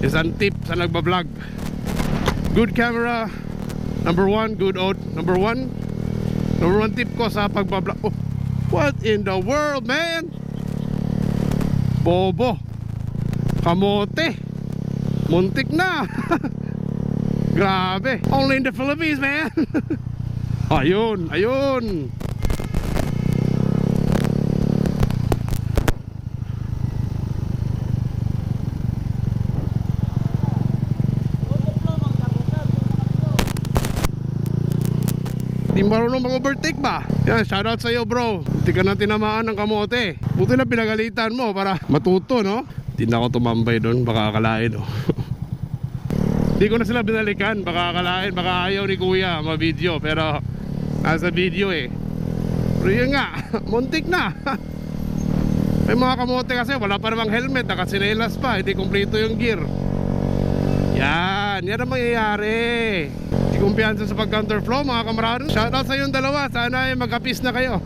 isang tip sa nagbablog. Good camera, number one. Good out, number one. Number one tip ko sa pagbablog. Oh, what in the world, man? Bobo, kamote, muntik na. Grabe, only in the Philippines, man. Ayun, ayun. Di marunong mag-overtake ba? Yan, shoutout sa'yo bro. Hindi ka na tinamaan ng kamote. Buti na pinagalitan mo para matuto, no? Hindi na ako tumambay doon, baka akalain, oh. Hindi ko na sila binalikan, baka akalain, baka ayaw ni kuya ma-video. Pero nasa video eh. Pero yun nga, muntik na. May mga kamote kasi wala pa namang helmet, nakasinelas pa, hindi kumpleto yung gear. Yan ang mangyayari. Hindi kumpiyansa sa pag-counterflow mga kamarado. Shoutout sa yung dalawa, sana ay magkapis na kayo.